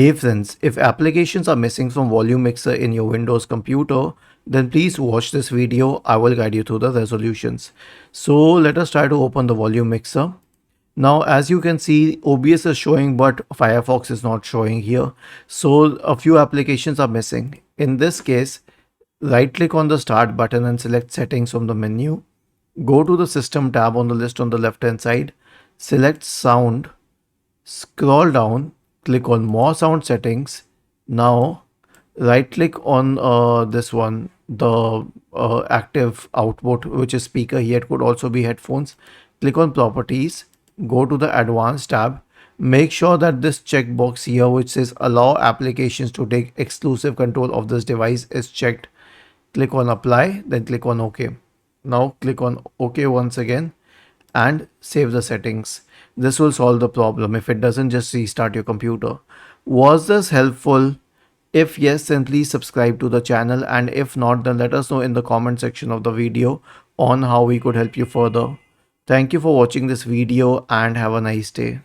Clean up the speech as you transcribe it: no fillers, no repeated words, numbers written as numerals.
Hey friends, if applications are missing from Volume Mixer in your Windows computer, then please watch this video. I will guide you through the resolutions. So let us try to open the Volume Mixer. Now, as you can see, OBS is showing, but Firefox is not showing here. So a few applications are missing. In this case, right click on the Start button and select Settings from the menu. Go to the System tab on the list on the left hand side. Select Sound. Scroll down, click on More Sound Settings. Now right click on this one, the active output, which is speaker. Here it could also be headphones. Click on Properties, go to the Advanced tab. Make sure that this checkbox here which says allow applications to take exclusive control of this device is checked. Click on Apply, then click on OK. Now click on OK once again and save the settings. This will solve the problem if it doesn't just restart your computer. Was this helpful? If yes, then please subscribe to the channel, and if not, then let us know in the comment section of the video on how we could help you further. Thank you for watching this video and have a nice day.